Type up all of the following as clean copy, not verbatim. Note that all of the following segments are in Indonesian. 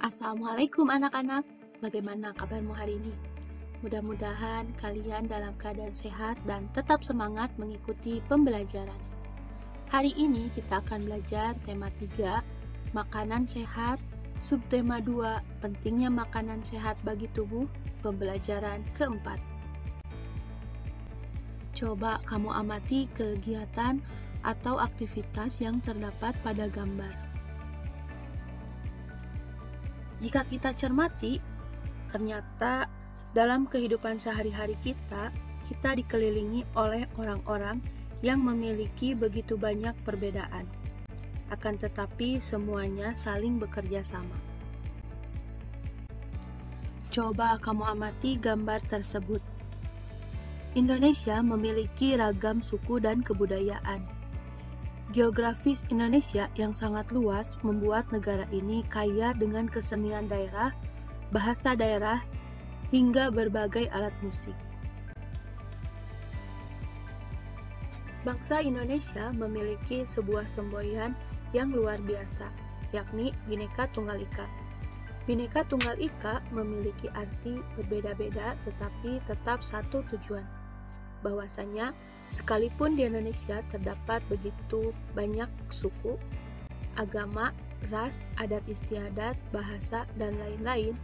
Assalamualaikum anak-anak, bagaimana kabarmu hari ini? Mudah-mudahan kalian dalam keadaan sehat dan tetap semangat mengikuti pembelajaran. Hari ini kita akan belajar tema 3, makanan sehat, subtema 2, pentingnya makanan sehat bagi tubuh, pembelajaran keempat. Coba kamu amati kegiatan atau aktivitas yang terdapat pada gambar. Jika kita cermati, ternyata dalam kehidupan sehari-hari kita dikelilingi oleh orang-orang yang memiliki begitu banyak perbedaan. Akan tetapi semuanya saling bekerja sama. Coba kamu amati gambar tersebut. Indonesia memiliki ragam suku dan kebudayaan. Geografis Indonesia yang sangat luas membuat negara ini kaya dengan kesenian daerah, bahasa daerah, hingga berbagai alat musik. Bangsa Indonesia memiliki sebuah semboyan yang luar biasa, yakni Bhinneka Tunggal Ika. Bhinneka Tunggal Ika memiliki arti berbeda-beda tetapi tetap satu tujuan, bahwasanya sekalipun di Indonesia terdapat begitu banyak suku, agama, ras, adat istiadat, bahasa, dan lain-lain,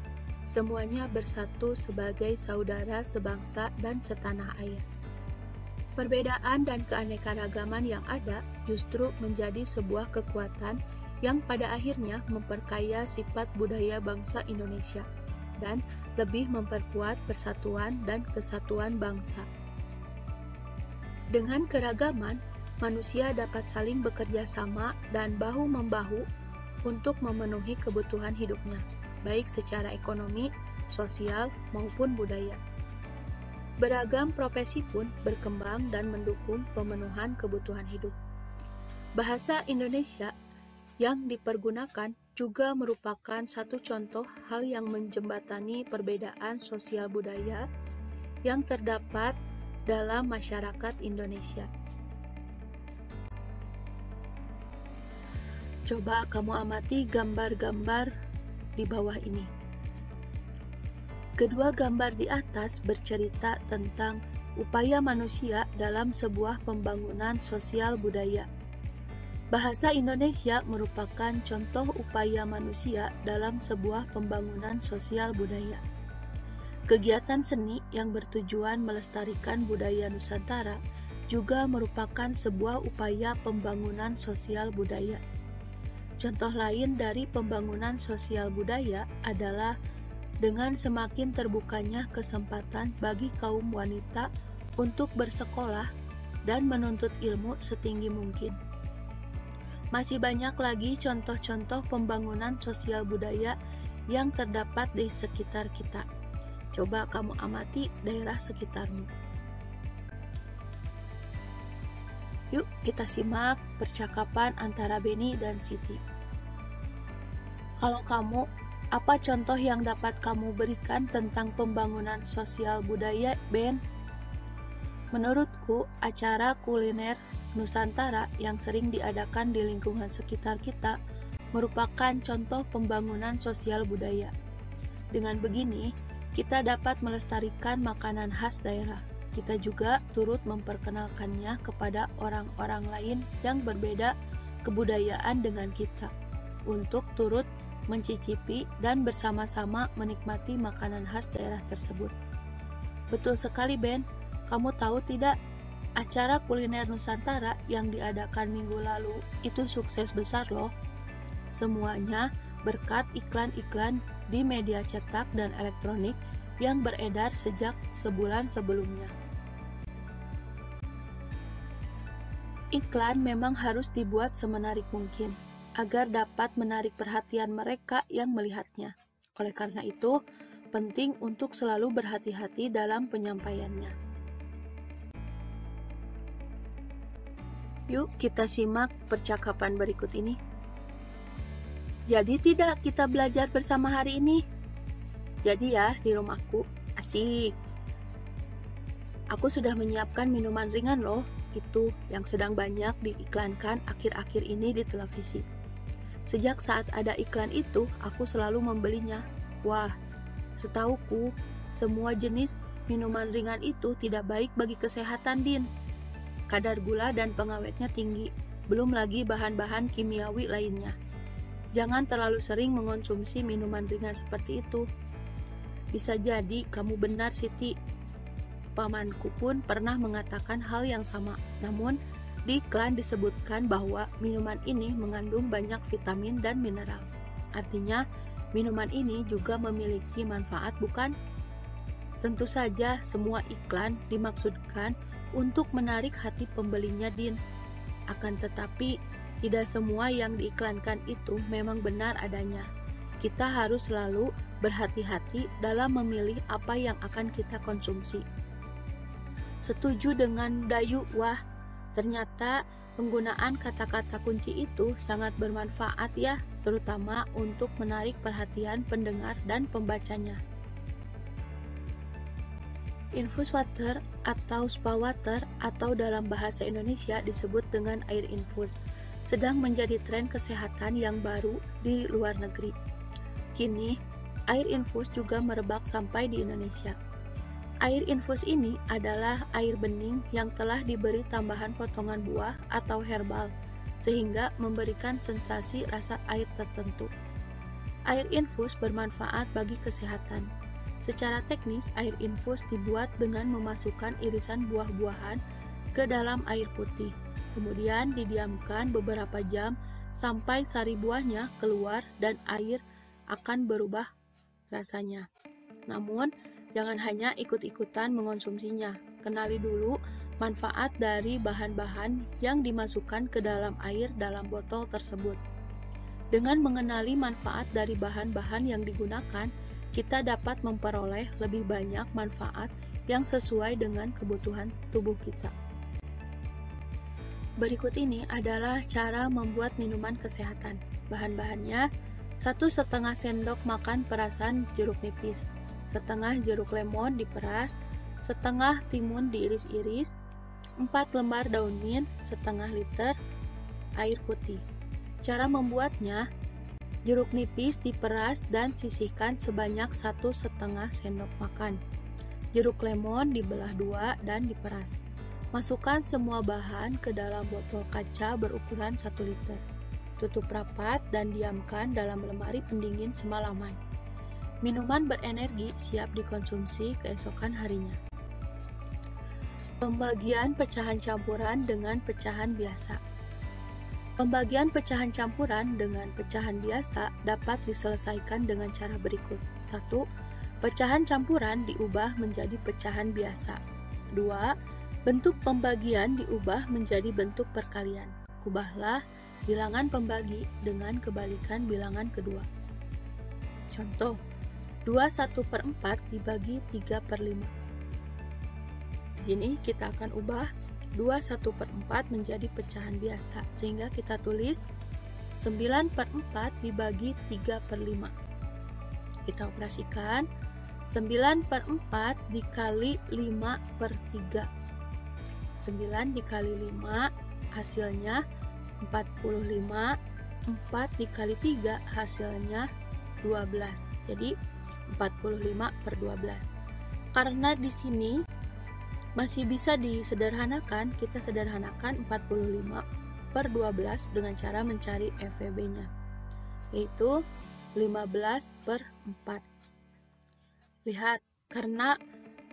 semuanya bersatu sebagai saudara sebangsa dan setanah air. Perbedaan dan keanekaragaman yang ada justru menjadi sebuah kekuatan yang pada akhirnya memperkaya sifat budaya bangsa Indonesia dan lebih memperkuat persatuan dan kesatuan bangsa. Dengan keragaman, manusia dapat saling bekerja sama dan bahu-membahu untuk memenuhi kebutuhan hidupnya, baik secara ekonomi, sosial, maupun budaya. Beragam profesi pun berkembang dan mendukung pemenuhan kebutuhan hidup. Bahasa Indonesia yang dipergunakan juga merupakan satu contoh hal yang menjembatani perbedaan sosial budaya yang terdapat dalam masyarakat Indonesia. Coba kamu amati gambar-gambar di bawah ini. Kedua gambar di atas bercerita tentang upaya manusia dalam sebuah pembangunan sosial budaya. Bahasa Indonesia merupakan contoh upaya manusia dalam sebuah pembangunan sosial budaya. Kegiatan seni yang bertujuan melestarikan budaya Nusantara juga merupakan sebuah upaya pembangunan sosial budaya. Contoh lain dari pembangunan sosial budaya adalah dengan semakin terbukanya kesempatan bagi kaum wanita untuk bersekolah dan menuntut ilmu setinggi mungkin. Masih banyak lagi contoh-contoh pembangunan sosial budaya yang terdapat di sekitar kita. Coba kamu amati daerah sekitarmu. Yuk kita simak percakapan antara Benny dan Siti. Kalau kamu, apa contoh yang dapat kamu berikan tentang pembangunan sosial budaya, Ben? Menurutku, acara kuliner Nusantara yang sering diadakan di lingkungan sekitar kita merupakan contoh pembangunan sosial budaya. Dengan begini, kita dapat melestarikan makanan khas daerah. Kita juga turut memperkenalkannya kepada orang-orang lain yang berbeda kebudayaan dengan kita, untuk turut mencicipi dan bersama-sama menikmati makanan khas daerah tersebut. Betul sekali, Ben. Kamu tahu tidak, acara kuliner Nusantara yang diadakan minggu lalu itu sukses besar loh. Semuanya berkat iklan-iklan di media cetak dan elektronik yang beredar sejak sebulan sebelumnya. Iklan memang harus dibuat semenarik mungkin agar dapat menarik perhatian mereka yang melihatnya. Oleh karena itu, penting untuk selalu berhati-hati dalam penyampaiannya. Yuk kita simak percakapan berikut ini. Jadi tidak kita belajar bersama hari ini? Jadi ya di rumahku, asik. Aku sudah menyiapkan minuman ringan loh, itu yang sedang banyak diiklankan akhir-akhir ini di televisi. Sejak saat ada iklan itu, aku selalu membelinya. Wah, setauku, semua jenis minuman ringan itu tidak baik bagi kesehatan, Din. Kadar gula dan pengawetnya tinggi, belum lagi bahan-bahan kimiawi lainnya. Jangan terlalu sering mengonsumsi minuman ringan seperti itu. Bisa jadi kamu benar, Siti. Pamanku pun pernah mengatakan hal yang sama. Namun, di iklan disebutkan bahwa minuman ini mengandung banyak vitamin dan mineral. Artinya, minuman ini juga memiliki manfaat, bukan? Tentu saja semua iklan dimaksudkan untuk menarik hati pembelinya, Din. Akan tetapi, tidak semua yang diiklankan itu memang benar adanya. Kita harus selalu berhati-hati dalam memilih apa yang akan kita konsumsi. Setuju dengan Dayu, wah, ternyata penggunaan kata-kata kunci itu sangat bermanfaat ya, terutama untuk menarik perhatian pendengar dan pembacanya. Infus water atau spa water atau dalam bahasa Indonesia disebut dengan air infus, sedang menjadi tren kesehatan yang baru di luar negeri. Kini, air infus juga merebak sampai di Indonesia. Air infus ini adalah air bening yang telah diberi tambahan potongan buah atau herbal, sehingga memberikan sensasi rasa air tertentu. Air infus bermanfaat bagi kesehatan. Secara teknis, air infus dibuat dengan memasukkan irisan buah-buahan ke dalam air putih. Kemudian didiamkan beberapa jam sampai sari buahnya keluar dan air akan berubah rasanya. Namun, jangan hanya ikut-ikutan mengonsumsinya. Kenali dulu manfaat dari bahan-bahan yang dimasukkan ke dalam air dalam botol tersebut. Dengan mengenali manfaat dari bahan-bahan yang digunakan, kita dapat memperoleh lebih banyak manfaat yang sesuai dengan kebutuhan tubuh kita. Berikut ini adalah cara membuat minuman kesehatan. Bahan-bahannya: 1,5 sendok makan perasan jeruk nipis, setengah jeruk lemon diperas, setengah timun diiris-iris, 4 lembar daun mint, setengah liter air putih. Cara membuatnya: jeruk nipis diperas dan sisihkan sebanyak 1,5 sendok makan. Jeruk lemon dibelah 2 dan diperas. Masukkan semua bahan ke dalam botol kaca berukuran 1 liter. Tutup rapat dan diamkan dalam lemari pendingin semalaman. Minuman berenergi siap dikonsumsi keesokan harinya. Pembagian pecahan campuran dengan pecahan biasa. Pembagian pecahan campuran dengan pecahan biasa dapat diselesaikan dengan cara berikut. 1. Pecahan campuran diubah menjadi pecahan biasa. 2. Bentuk pembagian diubah menjadi bentuk perkalian. Ubahlah bilangan pembagi dengan kebalikan bilangan kedua. Contoh, 2/1/4 dibagi 3/5. Di sini kita akan ubah 2/1/4 menjadi pecahan biasa, sehingga kita tulis 9/4 dibagi 3/5. Kita operasikan 9/4 dikali 5/3. 9 dikali 5 hasilnya 45, 4 dikali 3 hasilnya 12. Jadi 45/12. Karena di sini masih bisa disederhanakan, kita sederhanakan 45/12 dengan cara mencari FVB-nya, yaitu 15/4. Lihat, karena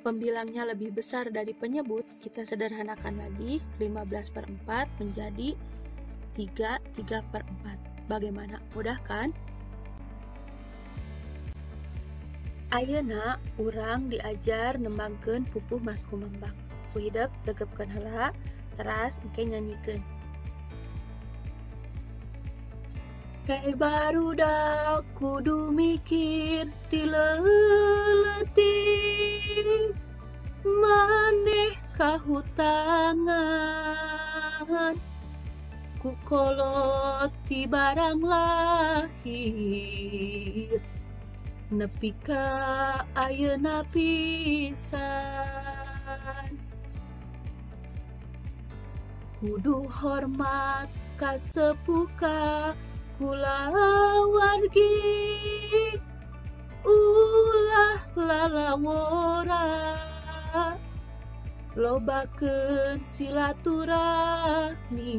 pembilangnya lebih besar dari penyebut, kita sederhanakan lagi 15/4 menjadi 3/4. Bagaimana? Mudah kan? Ayeuna urang diajar nembangkeun pupuh mas kumembang. Ku hidep regepkeun heula, teras engke nyanyikeun. Hei barudak kudu mikir ti leuletik, maneh kahutangan ku kolot ti barang lahir, nepi ka ayeuna pisan. Kudu hormat ka sepuh ka kula wargi ulah lalawora lobakeun silaturahmi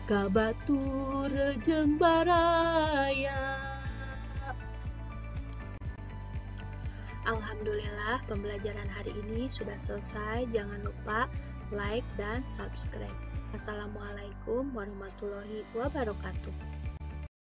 ka batur jeung baraya. Alhamdulillah, pembelajaran hari ini sudah selesai. Jangan lupa like dan subscribe. Assalamualaikum warahmatullahi wabarakatuh.